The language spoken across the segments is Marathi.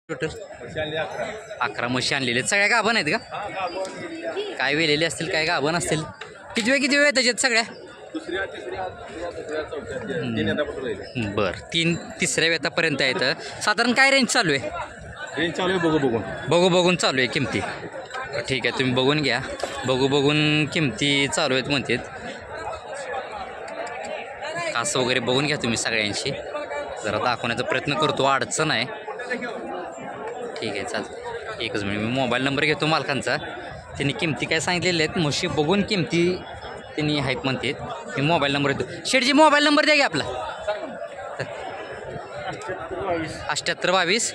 टोटल 11 म्हशी आणलेले आहेत. सगळ्या गाभण आहेत का? काय वेलेले असतील काय गाभण असतील. किती वेळ त्याच्यात सगळ्या? बरं तिसऱ्या वेतापर्यंत आहेत. साधारण काय रेंज चालू आहे? बघून चालू आहे किमती. ठीक आहे, तुम्ही बघून घ्या. बघून किमती चालू आहेत म्हणतात. कास वगैरे बघून घ्या तुम्ही सगळ्यांशी. जरा दाखवण्याचा प्रयत्न करतो, अडचण आहे. ठीक आहे, चालतं. एकच मिनिट, मी मोबाईल नंबर घेतो मालकांचा. त्यांनी किमती काय सांगितलेल्या आहेत म्हशी बघून किमती त्यांनी आहेत म्हणतात. मी मोबाईल नंबर देतो. शेठजी मोबाईल नंबर द्या की आपला. 7822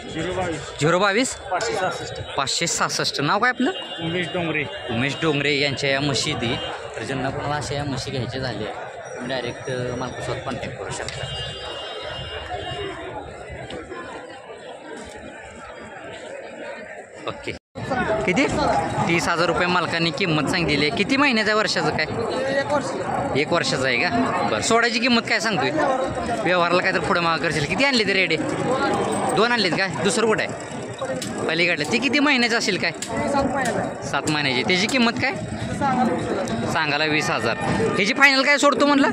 022 566. नाव काय आपलं? उमेश डोंगरे यांच्या या म्हशी ती. तर ज्यांना कोणाला अशा या म्हशी घ्यायच्या झाल्या तुम्ही डायरेक्ट मालकासोबत कॉन्टॅक्ट करू शकता. ओके. किती? 30,000 रुपये मालकांनी किंमत सांगितलेली आहे. किती महिन्याचा वर्षाचं काय? 1 वर्षाचं आहे का? बरं, सोडायची किंमत काय सांगतोय? व्यवहाराला काय तर पुढे मागं करशील. किती आणले ते रेडे? 2 आणलेत काय? दुसरं कुठं आहे? पलीकडलं. ते किती महिन्याचं असेल काय? 7 महिन्याची. त्याची किंमत काय सांगायला? 20,000. ह्याची फायनल काय सोडतो म्हणलं?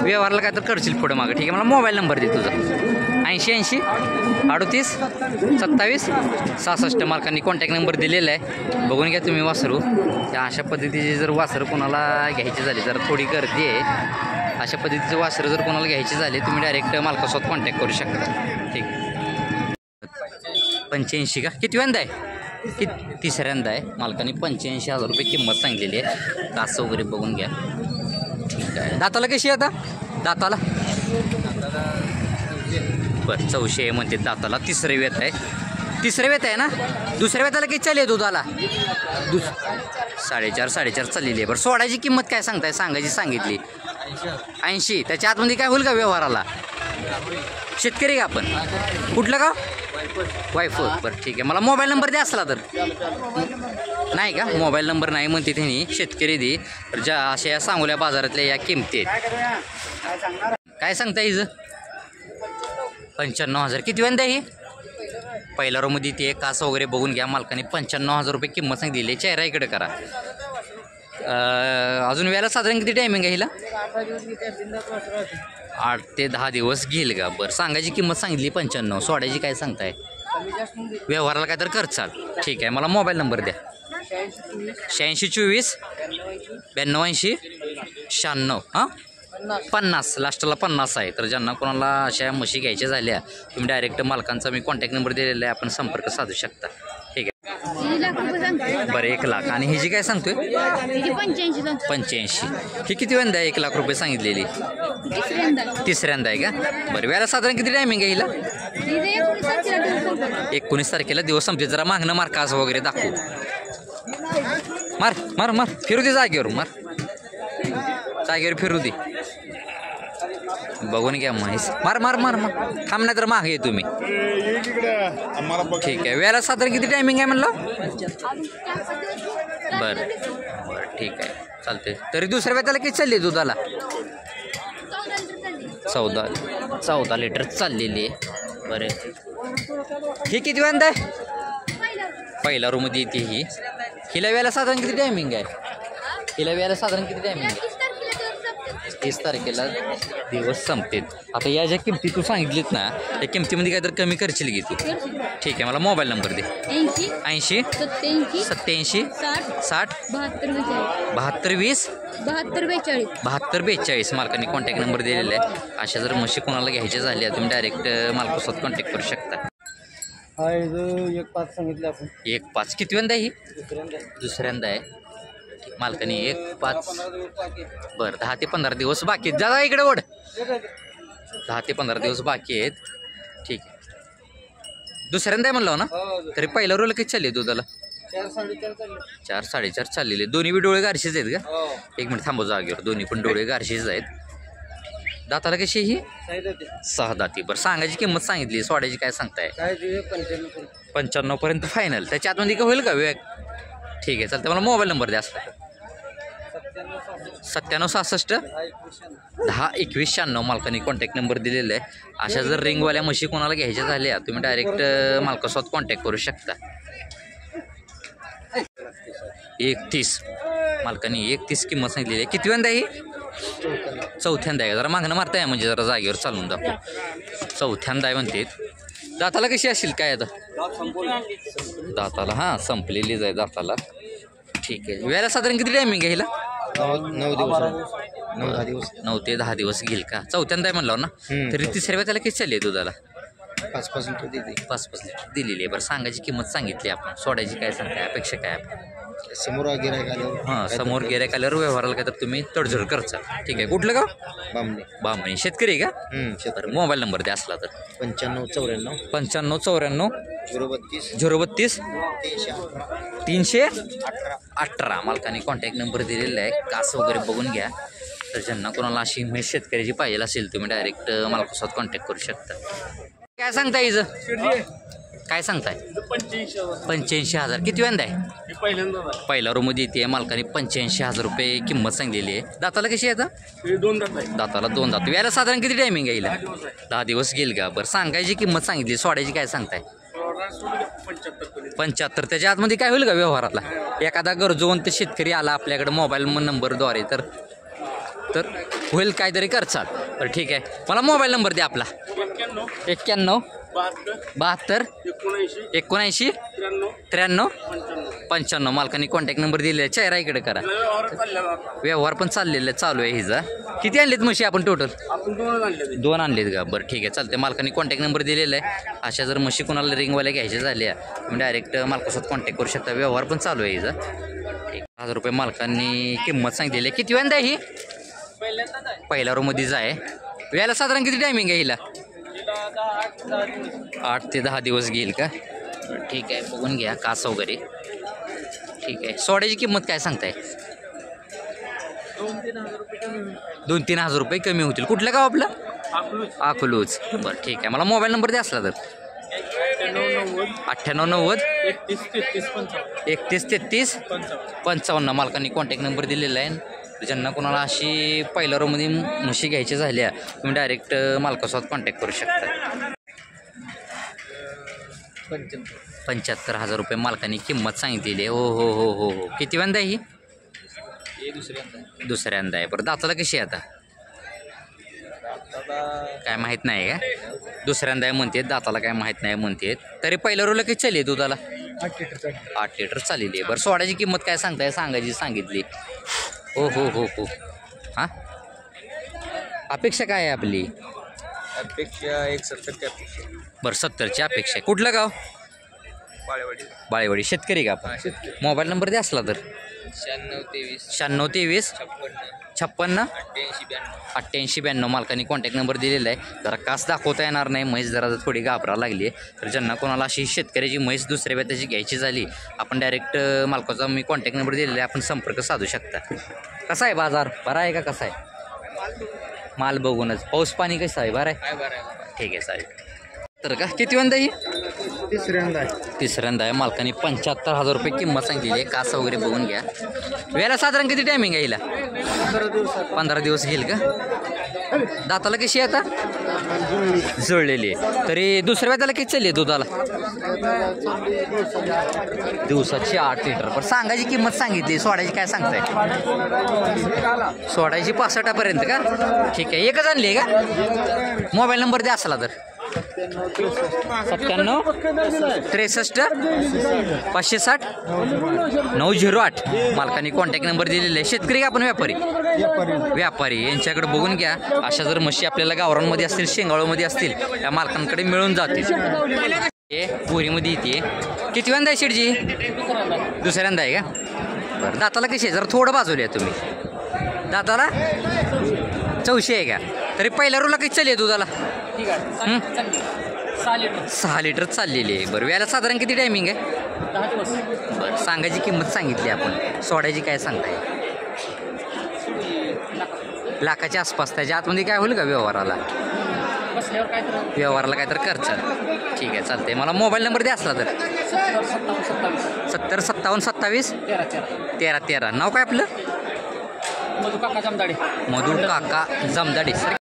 व्यवहाराला काय तर करशील पुढे मागं. ठीक आहे, मला मोबाईल नंबर दे तुझा. 80 38 27 66. मालकांनी कॉन्टॅक्ट नंबर दिलेला आहे. बघून घ्या तुम्ही वासरू. त्या अशा पद्धतीचे जर वासरं कोणाला घ्यायची झाली, जर थोडी गर्दी आहे, अशा पद्धतीचे वासरं जर कोणाला घ्यायचे झाले तुम्ही डायरेक्ट मालकासोबत कॉन्टॅक्ट करू शकता. ठीक. 85 का? किती वेंदा आहे? तिसऱ्यांदा आहे. मालकांनी 85,000 रुपये किंमत सांगलेली आहे. कासं वगैरे बघून घ्या. ठीक आहे. दाताला कशी आहे आता? दाताला बरं 400 आहे म्हणते दाताला. तिसरे वेत आहे ना? दुसऱ्या वेताला किती चालली आहे दुधाला? 4.5 चाललेली आहे. बरं, सोडायची किंमत काय सांगताय? सांगितली 80. त्याच्या आतमध्ये काय होईल का व्यवहाराला? शेतकरी का आपण? कुठलं का? वायफोर. बरं, ठीक आहे. मला मोबाईल नंबर द्या असला तर. नाही का? मोबाईल नंबर नाही म्हणते त्यांनी. शेतकरी दे. तर ज्या अशा या सांगोल्या बाजारातल्या या किमती आहेत. काय सांगता हिचं? 95,000. किती वेंदा ही? पहिल्या रोमध्ये ते कास वगैरे बघून घ्या. मालकाने 95,000 रुपये किंमत सांगितलेली. चेहरा इकडे करा. अजून वेळेला साधारण किती टायमिंग आहे हिला? 8 ते 10 दिवस घेईल का? बरं, सांगायची किंमत सांगितली 95. सोडायची काय सांगताय? व्यवहाराला काय तर खर्चाल. ठीक आहे, मला मोबाईल नंबर द्या. 86 24 92 80 96. हां, 50 लास्टला 50 आहे. तर ज्यांना कोणाला अशा म्हशी घ्यायच्या झाल्या तुम्ही डायरेक्ट मालकांचा मी कॉन्टॅक्ट नंबर दिलेला आहे, आपण संपर्क साधू शकता. ठीक आहे. बरं, 1 लाख. आणि ही जी काय सांगतोय? 85. ही किती वेंदा आहे? 1 लाख रुपये सांगितलेली. तिसऱ्यांदा आहे का? बरं, वेळेला साधारण किती टायमिंग आहे हिला? 19 तारखेला दिवस संपते. जरा मागणं मार कास वगैरे दाखवू. मार फिरू दे जागेवर. जागेवर फिरू दे. बघून घ्या म्हैस. मार थांब, नाही तर मागे ये तुम्ही. ठीक आहे. वेळेला साधारण किती टायमिंग आहे म्हणलं? बरं, ठीक आहे, चालते. तरी दुसऱ्या वेताला किती चालली दुधाला? 14 लिटर चाललेली आहे. बरं, ही किती वेंदा आहे? पहिल्या रूममध्ये येते ही. हिला वेळेला साधारण किती टायमिंग आहे? 30 तारखेला दिवस संपतील. आता या ज्या किमती तू सांगितलीत ना, त्या किमतीमध्ये काहीतरी कमी करशील की तू? ठीक आहे, मला मोबाईल नंबर दे. 80 87 60 72 20 72 42. मालकांनी कॉन्टॅक्ट नंबर दिलेला आहे. अशा जर म्हशी कोणाला घ्यायच्या झाल्या तुम्ही डायरेक्ट मालकासोबत कॉन्टॅक्ट करू शकता. 1.5 सांगितलं आपण. 1.5. किती वेंदा आहे ही? दुसऱ्यांदा आहे. मालकाने 1.5. बरं, 10 ते 15 दिवस बाकी आहेत. जा इकडे ओढ. 10 ते 15 दिवस बाकी आहेत. ठीक आहे. दुसऱ्यांदा आहे म्हणलं ना? तरी पहिल्या रोल किती चालली दुधाला? 4 साडेचार चाललेले. दोन्ही बी डोळे गारशीच आहेत का? 1 मिनिट थांबव जागेवर. दोन्ही पण डोळे गारशीच आहेत. दाताला कशी ही? 6 दाती. बरं, सांगायची किंमत सांगितली. सोडायची काय सांगताय? 95 पर्यंत फायनल. त्याच्या आतमध्ये का होईल का वेळ? ठीक आहे, चालतं. मला मोबाईल नंबर द्या असला. 9766 102196 मालकाने कॉन्टॅक्ट नंबर दिलेला आहे. अशा जर रिंगवाल्या म्हशी कोणाला घ्यायच्या झाल्या तुम्ही डायरेक्ट मालकासोबत कॉन्टॅक्ट करू शकता. 31 मालकाने 31 किंमत सांगितलेली आहे. किती वेंदा ही? चौथ्यांदा आहे. जरा मागणं मारताय म्हणजे जरा जागेवर चालून दाखव. चौथ्यांदा आहे म्हणते. दाताला कशी असेल काय आता? दाताला हां संपलेलीच आहे दाताला. ठीक आहे. वेळेला साधारण किती टायमिंग आहे हिला? 9 ते 10 दिवस घेईल का? चौथ्यांदा आहे म्हणलं ना. तरी तिसऱ्या वेळेला किती चालली आहे दुधाला? 5 लिटर दिली. 5 लिटर दिलेली आहे. बरं सांगायची किंमत सांगितली आपण. सोडायची काय सांगताय? अपेक्षा काय आपण? समोर गिरायक आल्यावर हां समोर गिरायक आल्यावर व्यवहाराला काय तर तुम्ही तडजोड करचा. ठीक आहे. कुठलं गाव? बामणे. बामणी. शेतकरी आहे का? बरं मोबाईल नंबर द्या असला तर. 9594 9594 032 032 318 318 मालकाने कॉन्टॅक्ट नंबर दिलेला आहे. कास वगैरे बघून घ्या. तर ज्यांना कोणाला अशी म्हैस शेतकऱ्याची पाहिजे असेल तुम्ही डायरेक्ट मालकासोबत कॉन्टॅक्ट करू शकता. काय सांगताय हिचं? काय सांगताय? 85,000. किती वेंदा आहे? पहिला रूममध्ये येते. मालकाने 85,000 रुपये किंमत सांगलेली आहे. दाताला कशी आहे आता? दाताला 2 दात. याला साधारण किती टायमिंग आहे हिला? 10 दिवस घेईल का? बरं सांगायची किंमत सांगितली. सोडायची काय सांगताय? 75. त्याच्या आतमध्ये काय होईल का व्यवहाराला? एखादा गरजूवंत शेतकरी आला आपल्याकडे मोबाईल नंबरद्वारे तर होईल काहीतरी करचाल. तर ठीक आहे. मला मोबाईल नंबर द्या आपला. 91 72 79 93 95 मालकाने कॉन्टॅक्ट नंबर दिलेला आहे. चेहरा इकडे करा. व्यवहार पण चाललेला चालू आहे हिचा. किती आणलेत म्हशी आपण टोटल? 2 आणलेत का? बरं ठीक आहे चालते. मालकाने कॉन्टॅक्ट नंबर दिलेला आहे. अशा जर म्हशी कोणाला रिंगवाल्या घ्यायच्या झाल्या तुम्ही डायरेक्ट मालकासोबत कॉन्टॅक्ट करू शकता. व्यवहार पण चालू आहे हिचा. 1,000 रुपये मालकांनी किंमत सांगितलेली आहे. किती वेंदा ही? पहिल्या रूममध्येच आहे. वेळेला साधारण किती टायमिंग आहे हिला? 8 ते 10 दिवस घेईल का? ठीक आहे. बघून घ्या कास वगैरे. ठीक आहे. सोड्याची किंमत काय सांगताय? 2-3 रुपये कमी होतील. कुठलं गाव आपलं? अकलूज. बरं ठीक आहे. मला मोबाईल नंबर द्या असला तर. 9890 31 33 55 मालकांनी कॉन्टॅक्ट नंबर दिलेला आहे. ज्यांना कोणाला अशी पहिल्या रोमध्ये म्हशी घ्यायच्या झाल्या तुम्ही डायरेक्ट मालकासोबत कॉन्टॅक्ट करू शकता. 75,000 रुपये मालकांनी किंमत सांगितलेली आहे. हो. किती वेंदा ही? दुसऱ्यांदा आहे. बरं दाताला कशी आहे आता? काय माहीत नाही का? दुसऱ्यांदा आहे म्हणते. दाताला काय माहीत नाही म्हणते. तरी पहिल्या रोला किती चालली दुधाला? 8 लिटर चाललेली आहे. बरं सोडायची किंमत काय सांगताय? सांगायची सांगितली. हो. हां अपेक्षा काय आहे आपली? अपेक्षा 170 अपेक्षा. बरं 70ची अपेक्षा आहे. कुठलं गाव? बाळेवाडी. शेतकरी का आपण? मोबाईल नंबर द्या असला तर. 96 23 56 88 92 मालकाने कॉन्टॅक्ट नंबर दिलेला आहे. जरा कास दाखवता येणार नाही. म्हैस जरा थोडी घाबरा लागली आहे. तर ज्यांना कोणाला अशी शेतकऱ्याची म्हैस दुसऱ्या व्यक्तीची घ्यायची झाली आपण डायरेक्ट मालकाचा मी कॉन्टॅक्ट नंबर दिलेला आहे. आपण संपर्क साधू शकता. कसा आहे बाजार? बरा आहे का? कसा आहे माल बघूनच? पाऊस पाणी कसं आहे? बरं आहे. ठीक आहे चालेल. तर का किती वेंदा ही? तिसऱ्यांदा आहे. मालकाने 75,000 रुपये किंमत सांगितली आहे. कासा वगैरे बघून घ्या. वेळेला साधारण किती टायमिंग आहे हिला? 15 दिवस घेईल का? दाताला कशी आहे आता? जुळलेली आहे. तरी दुसऱ्या वेळेला किती चालली आहे दुधाला? दिवसाची 8 लिटर. पण सांगायची किंमत सांगितली. सोडायची काय सांगताय? सोडायची 65 पर्यंत का? ठीक आहे. एकच आणली आहे का? मोबाईल नंबर द्या असला तर. 97 63 560 908 मालकाने कॉन्टॅक्ट नंबर दिलेला आहे. शेतकरी का आपण व्यापारी यांच्याकडे बघून घ्या. अशा जर म्हशी आपल्याला गावरांमध्ये असतील शेंगाळूमध्ये असतील त्या मालकांकडे मिळून जातील. हे बोरीमध्ये येते. किती वेंदा आहे शेटजी? दुसऱ्यांदा आहे का? बरं दाताला कशी आहे? जरा थोडं बाजूला आहे तुम्ही. दाताला 400 आहे का? तरी पहिल्या रोला किती चालली आहे दुधाला? 6 लिटर चाललेली आहे. बरं व्याला साधारण किती टायमिंग आहे? 10 दिवस. बरं सांगायची किंमत सांगितली आपण. सोडायची काय सांगताय? लाखाच्या आसपास. त्याच्या आतमध्ये काय होईल का व्यवहाराला? बसल्यावर काय तर व्यवहाराला काय तर करचाल. ठीक आहे चालते. मला मोबाईल नंबर द्या असला तर. 70 57 70 57 27 13 13. 13 13. नाव काय आपलं? मधु काका जमदाडे मधु काका जमदाडे सर